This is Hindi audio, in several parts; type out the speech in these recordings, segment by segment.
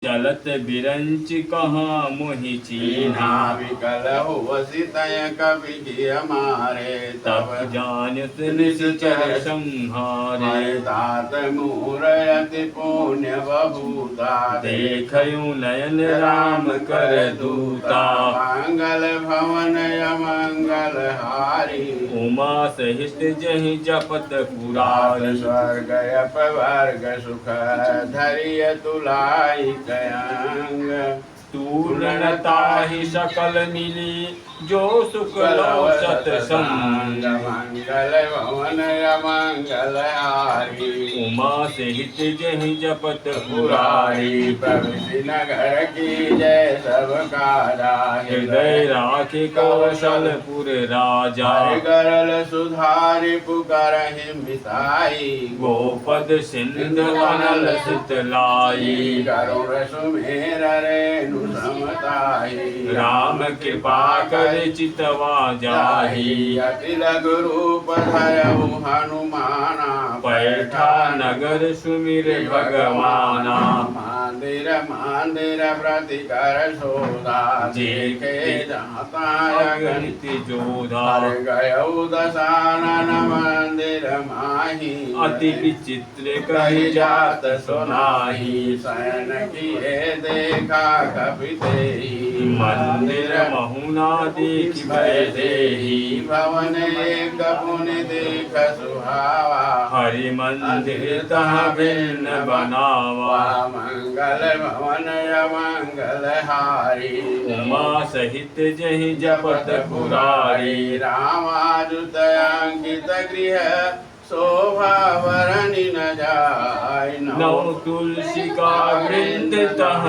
चलत बिरंच कहाँ मोहि चीन्हा, विकल हुवसि तय कवि की हमारे। तब जानित निश्चर संहारे। तात मूरयति पुण्य बभूता, देखयूं नयन राम कर दूता। मंगल भवन अमंगल हारी, उमा सहित जहि जपत पुरारी। स्वर्ग अपवर्ग सुख धरिय तुलाई कयंग। तूर्णताहि सकल मिली जो सुख लव सतसंग। मंगल भवन अमंगल हारी, उमा सहित जहि जपत पुरारी। प्रभृति नगर की जय सब काजा, हृदय राखे कौशलपुर राजा। गरल सुधारि पुकारहि मिताई, गोपद सिंध अनल शीतलाई। गरुड़ सुमेर रेणु समताई, राम कृपा कर चितवा जाहि। अति लघु रूप धरहु हनुमाना, पैठा नगर सुमिर भगवाना। मंदिर मंदिर प्रति कर शोधा, जेके जाता अगणित जोधा। गयौ दशानन मंदिर माही, अति विचित्र कहि जात सुनाही। शयन किए देखा कपि तेहि, मंदिर महुना देख भय देहि। भवन एक पुनि देख सुहावा, हरि मंदिर तह भिन्न बनावा। मंगल भवन अमंगल हारी, उमा सहित जहि जपत पुरारी। रामादूत अंकित गृह शोभा वरनि न जाय। नौ तुलसी का वृंद तह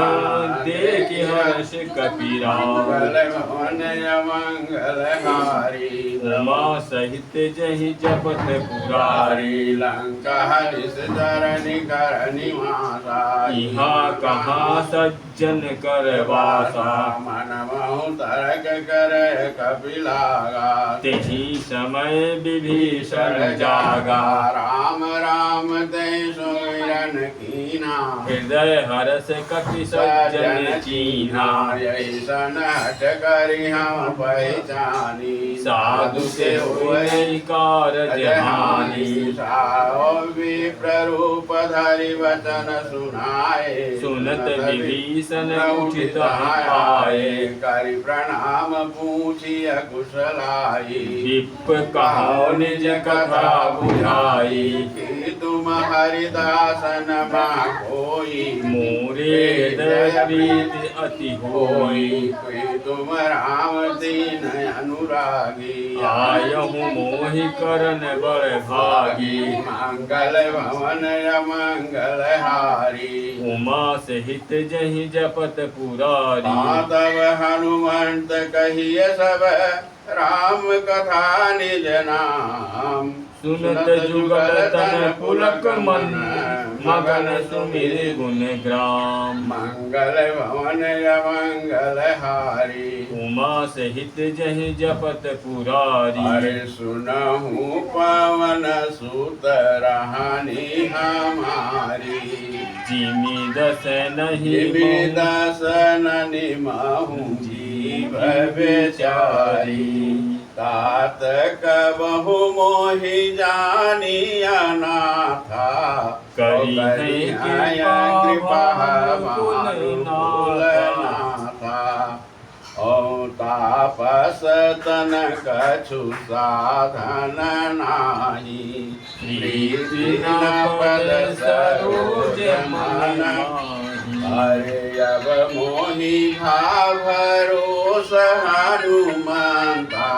देख हर्ष कपीरा। मंगल भवन अमंगल हारी, उमा सहित जहि जपत पुरारी। लंका हरिष धरनि कर निवासा, यहाँ कहाँ सज्जन कर वासा। मन महु तर्क कर कपिलागा, तेहि समय विभीषण जागा। राम राम ते सुमिरन कीना, हृदय हरस कपि सज्जन चीन्हा। यही सन हट करि हम पहचानी, साधु के होय कारज हानि। विप्र रूप धरि वचन सुनाए, सुनत विभीषण उठित आए। करि प्रणाम पूछिय कुशलाई, विप कहो निज कथा बुझाई। कि तुम हरिदासन मा कोई, मोरे हृदय प्रीति अति होई। कोई तुम राम दीन अनुरागी। आयहु मोहि करन बड़ भागी। मंगल भवन मंगल हारी। उमा सहित जहि जपत पुरारी। माधव हनुमंत कहिए सब राम कथा निज नाम। सुनत जुगल तन पुलक मन मगन सुमिरि गुण ग्राम। मंगल भवन मंगल हारी। उमा सहित जहि जपत पुरारी। अरे सुनहु पवन सुत रानी हमारी। जिमि दस नहीं जिमि दास ननि महु जीव बेचारी। तात कबहु मोहि जानी अनाथा। करी कृपा नाथा। ओ तापस तन कछु साधन नाही। प्रीति न पद सरोज मन। अरे अब मोहि भाव भरोस हनुमंता।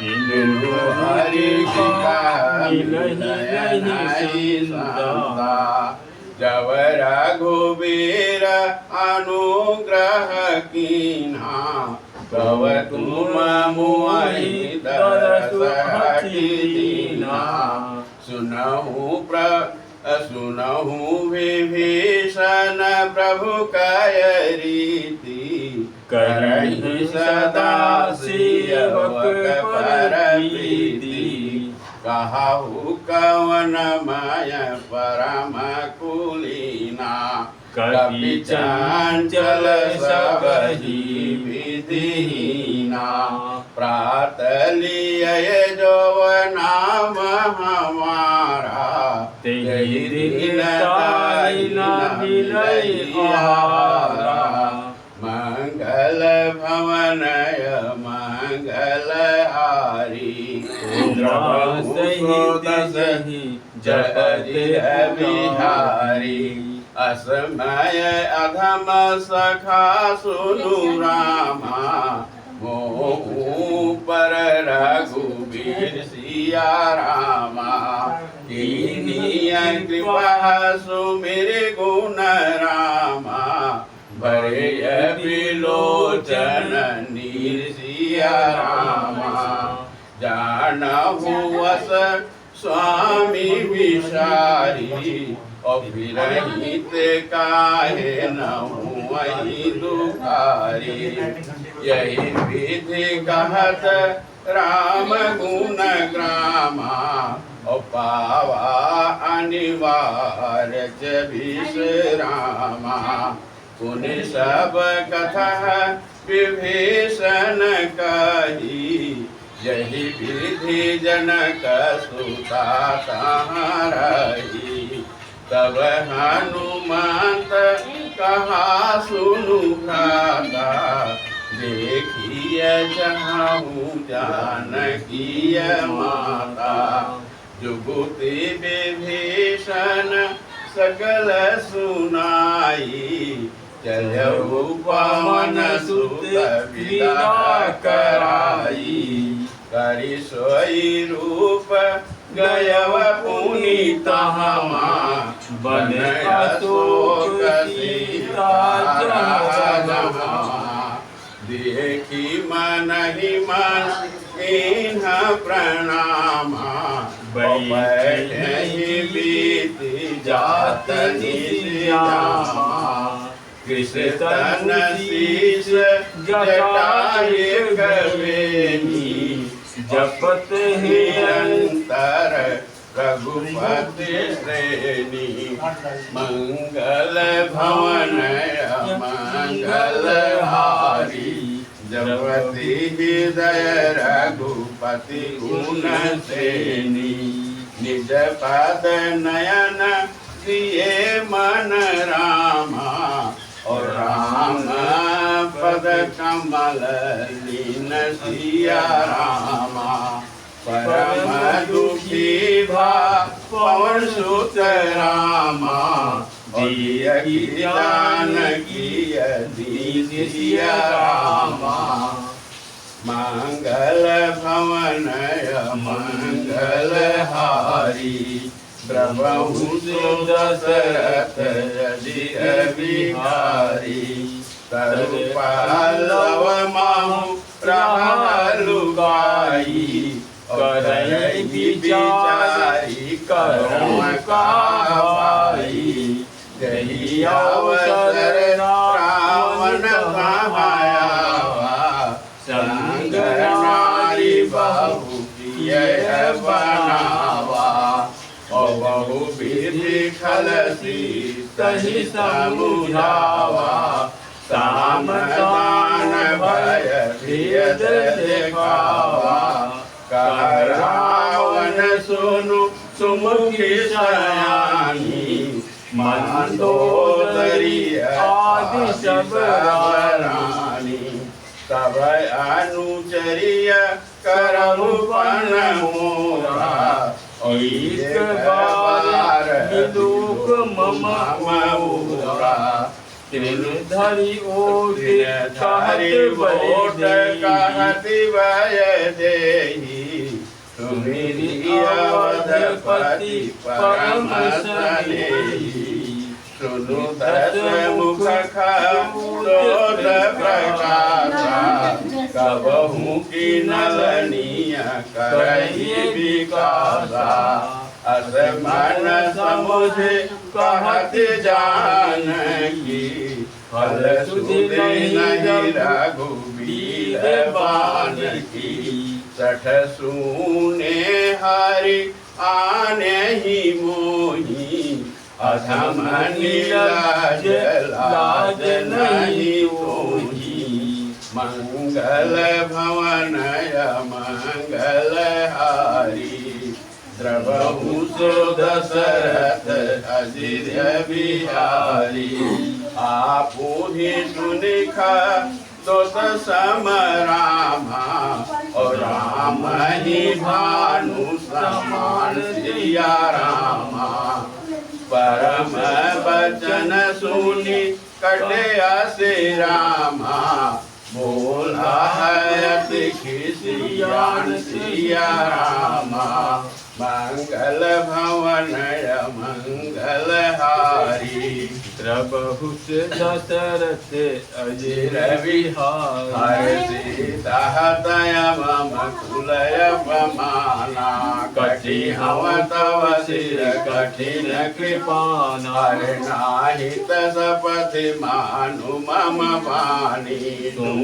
बिनु हरि का नहीं संता। जब रघुबीर अनुग्रह कीन्हा। तब तुम मोहि दरस दीन्हा। सुनहु विभीषण प्रभु कय रीति। करहि सदा सेवक पर प्रीति। कहु कवन मय परम कुलीना। कपि चंचल सबहि विधिहीना। प्रात लिय जो नाम हमारा। तेहि दिन ताई न मिलई आहारा। मंगल भवनय मंगल हारी। जपत बिहारी। असमय अधम सखा सुनु रामा। मोहु पर रघुबीर सिया रामा। कीन्ही कृपा सुमिरि गुण रामा। भरय बिलोचन नीर सिया रामा। जानहु वस स्वामी विषारी। और विरहित काहे न हुई दुखारी। यही विधि कहत राम गुण ग्रामा। और पावा अनिवार्य विश्रामा। पुनि सब कथा विभीषण कही। यही विधि जनक सुता रही। तब हनुमंत कहा सुनु भ्राता। देखिए जहाँ जानकी माता। जुगुति विभीषण सकल सुनाई। चलहु पवन सुत विदा कराई। करि सोई रूप गयव पुनीता हमा। बन अशोक सीता जहाँ। देखी मन ही मन इन्ह प्रणामा। बैठे ही बीती जात निश्यामा। कृष्ण तन शीश जटाय कवेनी। जपत ही अंतर रघुपति श्रेणी। मंगल भवन मंगल हारी। जपति हृदय रघुपति गुण श्रेणी। निज पद नयन दिए मन रामा। और राम पद कमल लीन सिया रामा। परम दुखी भा पवन सुत रामा। देखी जानकी दीन सिया रामा मंगल भवनय मंगल हारी प्रभु दशरथ अजिर बिहारी तरुपल्लव माहु प्रहलुगाई करई विचारी करुण का भाई गही अवसर रावण कहाया संग नारी बहु प्रिय बनावा बहु विधि खलसी तहि समुझावा सामदान भय भेद देखावा कह रावण सुनु सुमुखी सयानी मंदोदरी आदि सब रानी तब अनुचरिय करहु पन मोरा एक बार विलोक मम मऊरा तिन धरि ओट कहति भय देहि सुमिरि अवधपति परम स्नेही सुनु दस मुख खलोट प्रकाशा कबहु की नलनीय करहि विकासा असमन समुझे कहत जानकी फल सुधि नहीं रघुबीर बानकी सठ सूने हरि आने ही मोही अधम नीलाज लाज नहीं होही मंगल भवनय मंगल हारी द्रवहु दशरथ अजिर बिहारी आपु ही सुनिखा दोत सम रामा और राम ही भानु समान सिया रामा परम बचन सुनी कटे से रामा बोला है अति खिसियान सिया रामा मंगल भवनय मंगल हारी प्रभु दशरथ अजिर बिहारी सीता दय मम कुलय पमाना कटि हम तव सिर कठिन कृपाना नाहित सपथि मानु मम वाणी तुम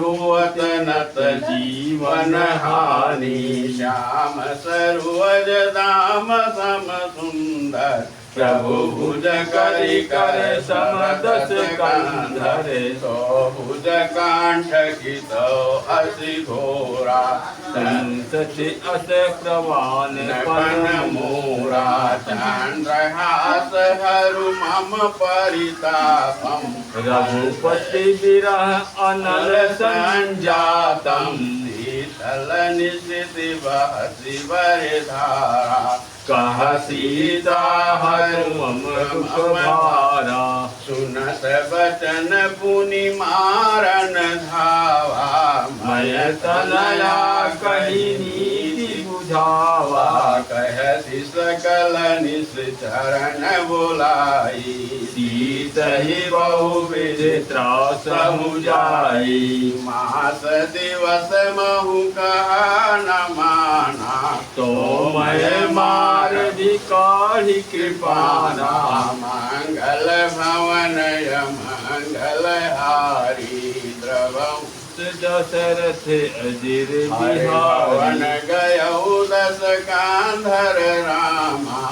हुवत नत जीवन हानि श्याम सरोज दाम सम सुंदर प्रभु भुज करि कर समदस कंधर सो भुज कांठ की तो असि घोरा संसति अस प्रवान पन मोरा चंद्रहास हरु मम परितापम रघुपति विरह अनल संजातम शीतल निशिति बहति वरधारा कह सीता हरु मम दुख भारा सुनत बचन पुनि मारन धावा मय तनया कही नीति बुझावा कहति सकल निश्चरण बोलाई सीतहि बहुविध त्रास मुझाई मास दिवस महु कहा न माना तो मैं मार धिकारी कृपाना मंगल भवनय मंगल हारी द्रवम दशरथ अजिर बिहारी गयौ दस कांधर रामा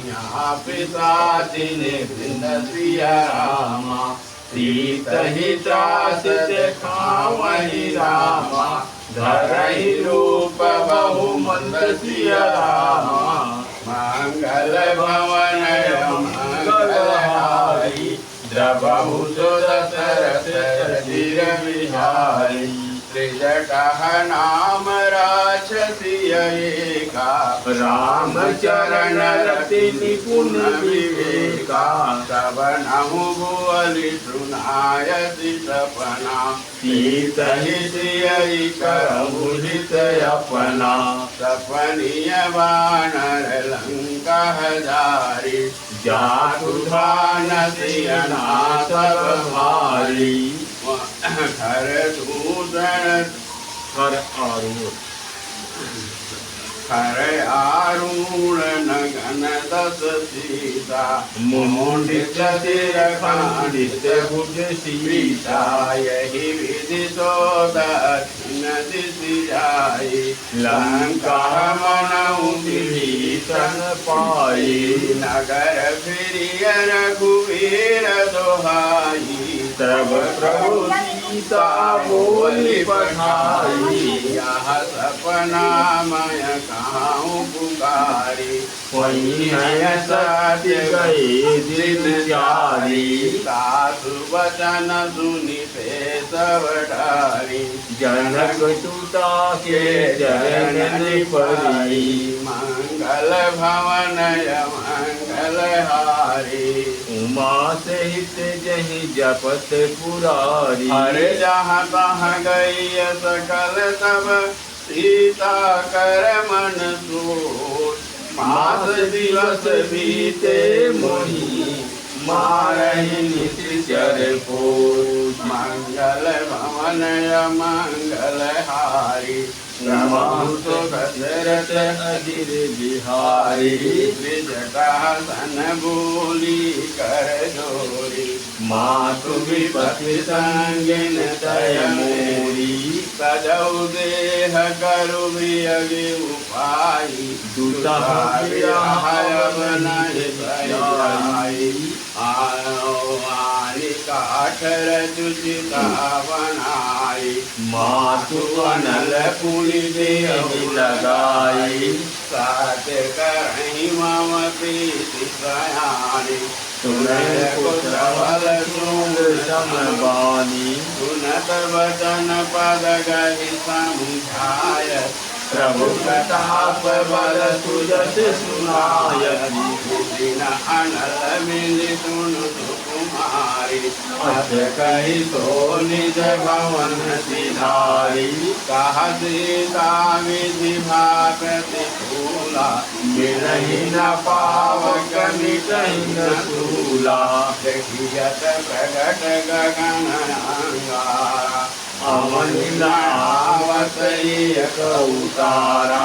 यहाँ पिशाचिन वृंद सिया रामा सीतहि त्रास देखावहि रामा धरहि रूप बहु मंद सिया रामा मंगल भवनय मंगल हारी द्रवहु दशरथ अजिर बिहारी त्रिजटः नाम राज एका राम चरण रति निपुण विवेका सब नहु बोली सुनायति सपना सीतहि सियहि करहु हित अपना सपनीय बानर लंका हजारी जातु भान सियना सब भारी हर दूषण हर आरूढ़ हर आरूढ़ नगन दस सीता मुंडित सिर खंडित भुज सीता यही विधि सो दक्षिण दिशि जाई लंका मनऊ विभीषण पाई नगर फिरिय रघुवीर दोहाई तब प्रभु सीता बोली पठाई यह सपना मय कहाँ पुकारी वही है सत्य गए दिन जारी सासु वचन सुनि पे सब डारी जनक सुता के चरण परी मंगल भवन मंगल हारी उमा सहित जहि जपत पुरारी हरे जहाँ तहाँ गई सकल तब सीता कर मन सोच मास दिवस बीते मोहि मारहि निश्चर पोष मंगल भवन मंगल हारी प्रमाहुत दशरथ अधीर बिहारी विजटासन बोली कर जोरी मातु विपति संगिन तय मोरी सजौ देह करु वियगे उपाई दुतः विरहय नहीं जाई आयो आली काठर चुचिता बनाई मातु अनल पुनि देहि लगाई साथ करहि मम प्रीति सयानी सुनय पुत्र बल सूर समबानी सुनत वचन पद गहि समझाय प्रभु प्रताप बल सुजस सुनायति दिन अनल मिलि सुनु सुकुमारी अथ कहि तो निज भवन सिधारी कहा सीता विधि भा प्रतिकूला मिलहि न पावक मिटहि न सूला देखियत प्रगट गगन अंगारा अवनि आवत एक उतारा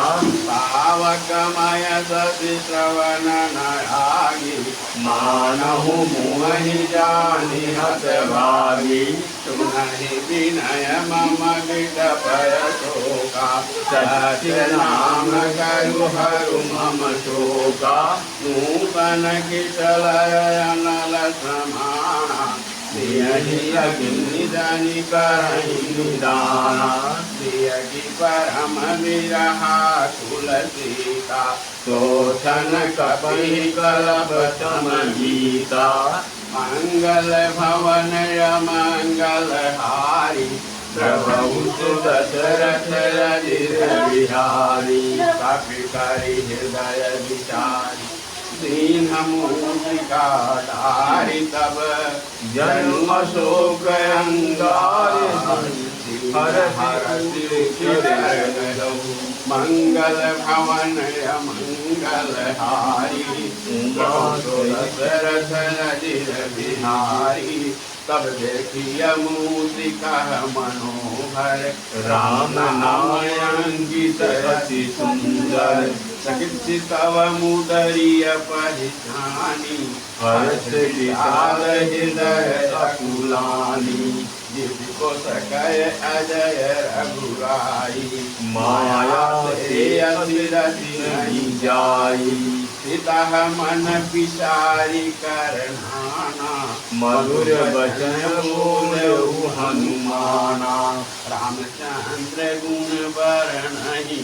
पावकमय सति श्रवण नयागी मानहु मोहि जानि हत भागी सुनहि विनय मम विटपय शोका सत्य नाम करु हरु मम शोका नूतन किशलय अनल समाना यही निधनि करहि निदाना प्रियकी परम विरहा तुलसीता शोषण कपि कलप तम गीता मंगल भवन मंगल हारी प्रभु दशरथ अधीर बिहारी कपि करि हृदय विचारी दीन मूर्तिका धारी तब जन्म शोक अंगार हर मंगल भवन मंगल हारी दशरथ अधीर बिहारी तब देखिय मूर्तिका मनोहर राम नाम अंकित अति सुंदर सकित तव मुदरिय परिधानी हर्ष विशाल हृदय अकुलानी जिसको सकय अजय रघुराई माया से असिरति नहीं जाई सीता मन विचारी करनाना मधुर वचन बोलहु हनुमाना रामचंद्र गुण वर्ण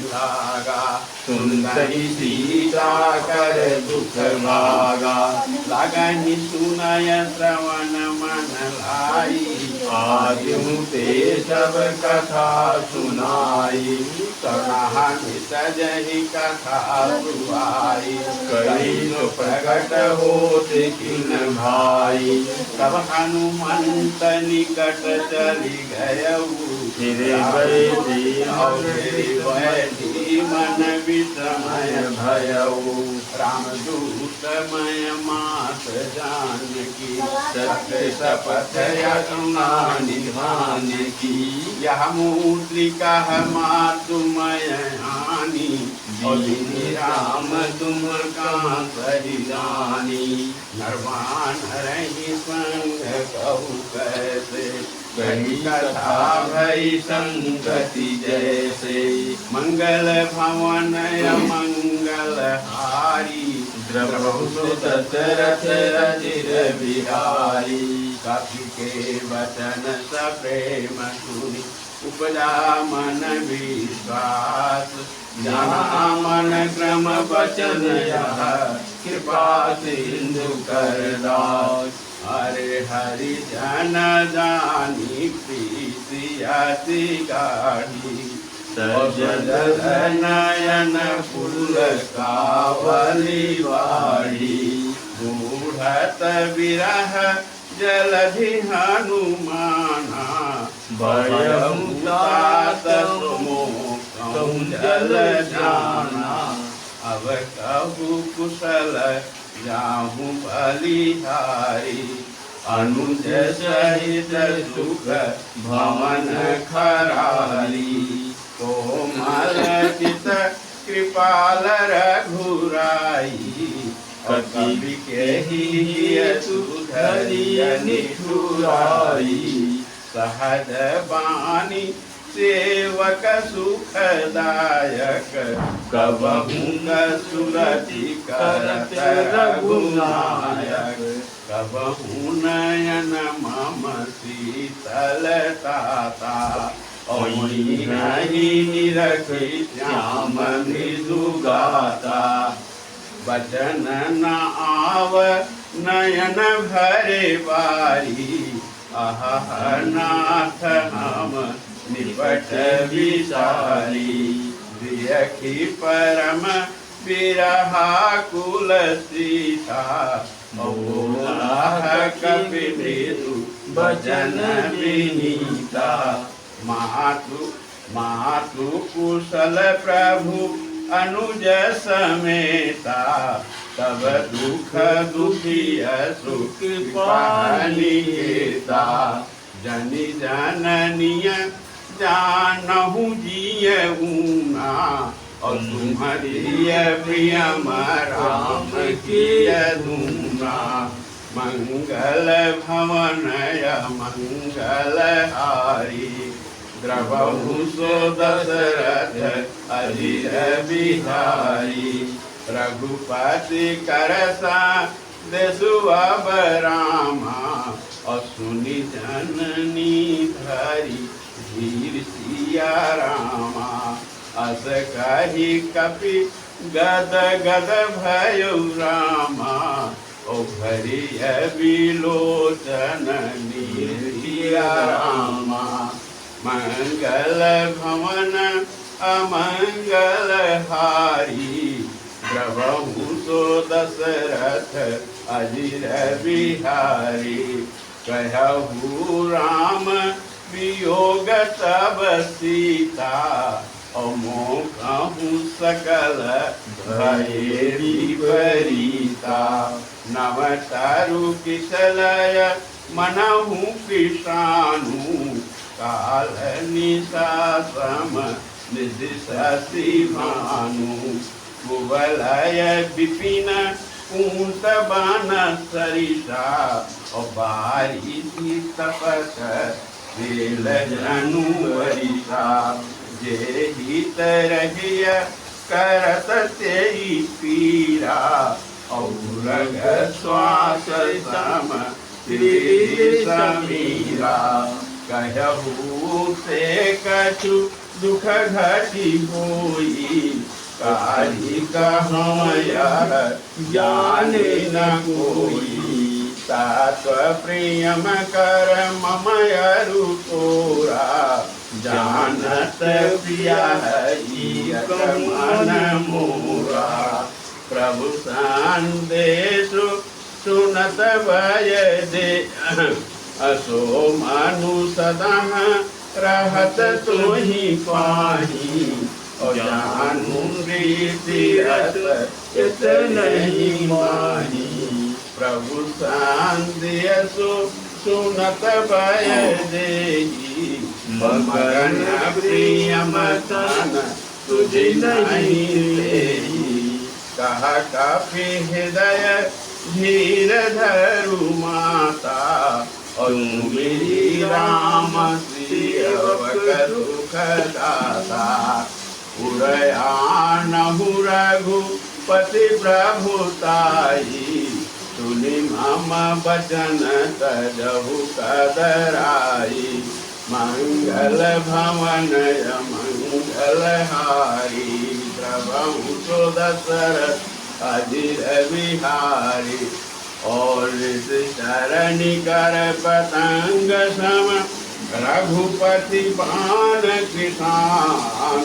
लागा सुनहि सीता कर दुख भागा लगनि सुनय श्रवण मन लाई आदिहूँ ते सब कथा सुनाई, करुणान्वित जहि कथा सुहाई। कही तो प्रकट होते किन भाई, तब हनुमंत निकट चली गयऊ। बैठी मन विस्मय भयऊ। रामदूतमय मात जानकी, सत्य शपथ यत्ना निधान की। यह मुद्रिका मातुमय हानि, राम तुम कहाँ सही जानी। नरवान रही संग कहु कैसे, कही कथा भई संगति जैसे। मंगल भवन मंगल हारी, द्रवहु दशरथ अजिर बिहारी। कपि के वचन सप्रेम सुनि, उपजा मन विश्वास। जहाँ मन क्रम वचन यह, कृपा सिंधु कर दास। हरे हरि जन जानी प्रीति अति गाढ़ी, सजल नयन फूल कावली वाड़ी। बूढ़त विरह जलधि हनुमाना, भयहु तात मोह जल जाना। अब कहु कुशल जाहूँ बलिहारी, अनुज सहित सुख भवन खराली। कोमल चित कृपाल रघुराई, कवि के ही सुधरिय निठुराई। सहज बानी सेवक सुखदायक, कबहू सुरति करत रघुनायक। कबहू नयन मम शीतलताता, नहीं निरखी श्याम मृदु गाता। वचन न आव नयन भरे बारी, आह नाथ हम निपट विचारी। वियखी परम विरहा कुल सीता, कपि मृदु भजन विनीता। मातु कुशल प्रभु अनुज समेता, तब दुख दुखिय सुख पानिता। जनि जननिय जानहु जियऊना, और तुम्हारी प्रिय राम किय दूना। मंगल भवन मंगल हारी, द्रवहु सो दशरथ अजिर बिहारी। रघुपति करसा देसु अब रामा, और सुनि जननी धरि धीर सिया रामा। अस कही कपि गद गद भयो रामा, ओ भरिय विलोचन सिया रामा। मंगल भवन अमंगल हारी, द्रवहु सो दशरथ अजिर बिहारी। कहु राम वियोग तब सीता, अमो कहूँ सकल भये विपरीता। नव तरु किसलय मनहु कृषाणु, काल निशा सम निधि शशि भानु। कुवलय विपिन कुंत बान सरिषा, और बारी तपस वेल जनु वरिषा। जे हित रहिय करत तेई पीरा, औरग श्वास सम समीरा। कहू से कछु दुख घटी होई, कारी कहम यह जाने न कोई। तत्व प्रियम कर ममय रूपोरा जानत प्रिया मन मोरा प्रभु संदेशु सुनत भय दे असो मनु सदा रहत तुहि पाही और जानू रीति रत इत नहीं माही प्रभु संदेशु सुनत भय देही मगन प्रिय मतन तुझे नहीं लेही कहा काफी हृदय धीर धरु माता और मेरी राम दुख दाता उरयानहु रघुपति प्रभुताई सुनि मम बचन तजहु कदराई मंगल भवन मंगल हारी प्रभु तो दशरथ अजिर बिहारी और शरणि कर पतंग सम रघुपति बाण कृषाण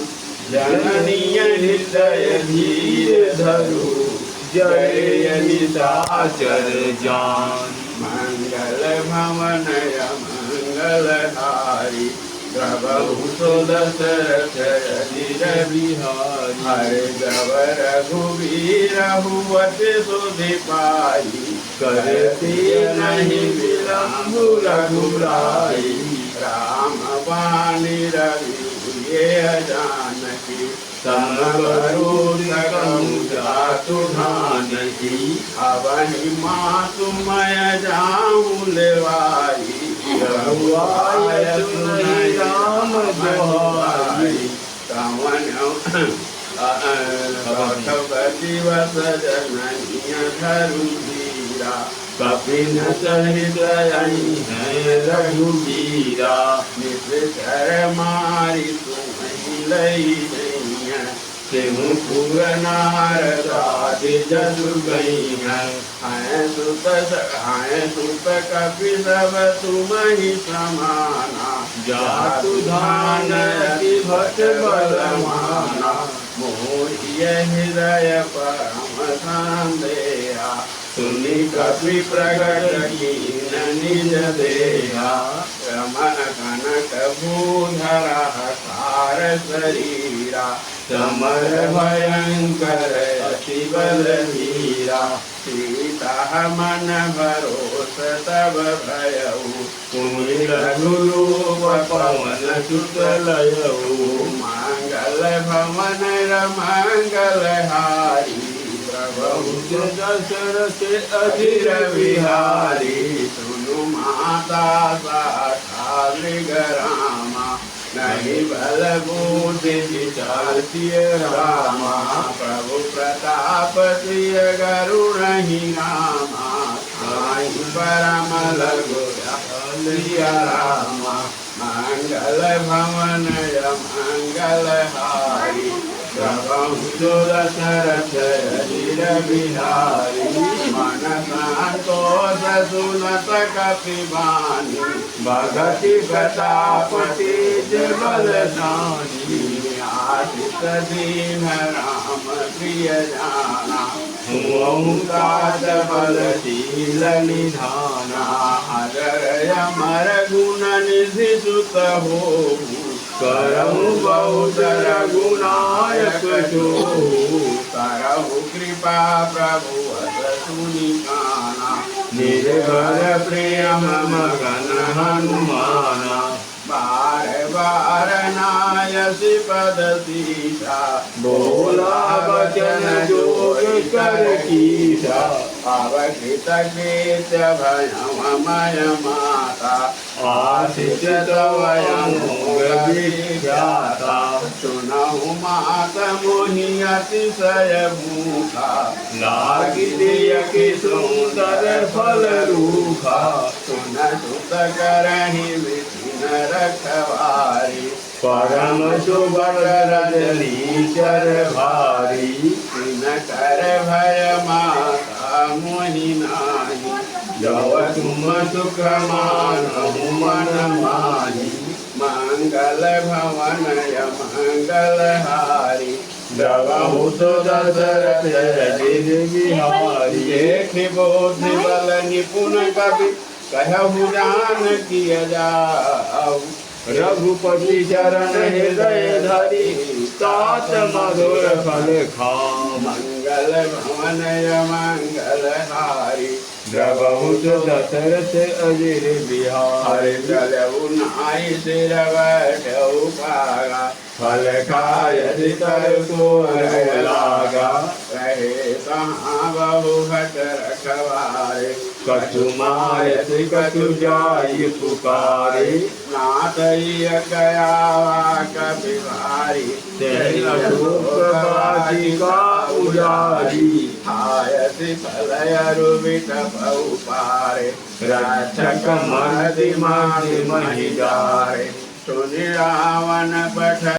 जननीय हृदय धीर धरु जय निशाचर जान मंगल भवन मंगल हारी प्रभु तो दशरथ अजिर बिहारी हरे जब रघुवीर हुवत सुधि पाई करती नहीं विलंब रघुराई राम वाणी रवि ये जानकी समरू जातु धानकी अवनि मातु मैं जाऊँ लेवाई रघुआय सुनई राम जोहाई कवन भगवती वस जननिय धरु धीरा कपिन सहित है रघुवीरा निश्चर मारी तुम्हें लई नहीं तेहु पुर नारदादि जदु गई हैं सुत कपि सब तुम ही समाना जातु धान अति भट बलमाना मोहिय हृदय परम संदेहा सुनि कपि प्रगट कीन निज देहा रमन कनक भूधरा सार शरीरा समर भयंकर अति बल वीरा सीता मन भरोस तब भयऊ तुमि रघुरूप पवन सुत लयऊ मंगल भवन मंगल हारी प्रभु दशरथ अजिर बिहारी सुनु माता सा मृगरामा नहीं बल बूढ़ विचारतीय रामा प्रभु प्रताप सिय गरुण ही रामा साई परम लघु रामा मंगल भवन मंगल हारी प्रभु दशरथ अजिर बिहारी मन संतोष सुनत कपिबानी भगति प्रतापति बल जानी आशिष दीन राम प्रिय जाना ओंकार बल शील निधाना अजर अमर गुण निधि सुत हो करहु बहुत रघुनायक जो करहु कृपा प्रभु सुनि काना निर्भर प्रेम मगन हनुमाना बार बार नायसी पद सीसा बोला वचन जोग कर कीसा अवकृत कृत भयमय माता आशिष तवयं विख्याता सुनहु मात मोहि अतिशय भूखा लागी दिय कि सुंदर फल रूखा सुन सुत करहि विधिन रखवारी परम सुभग रजनी चर भारी न कर भय माता मोहि नाही जब तुम सुख मानो मन माही मंगल भवन मंगल हारी जबहु तो दशरथ अजिर बिहारी देखि बोधि बल निपुण कवि कहु जान किय जाऊ रघुपति चरण हृदय धरी तात मधुर फल खाऊ मंगल भवन मंगल हारी जबहु तो दशरथ अजिर बिहारी चलऊ नाई सिर बैठऊ पागा फल खाय तर को लागा रहे कहाँ बहु भट रखवारे कछु मायत कछु जाई पुकारे नाथ गया कपि भारी बाजी का उजारी आयति फलय रुबित बहु पारे रक्षक मर्दि महि जारे सुनि रावण पठ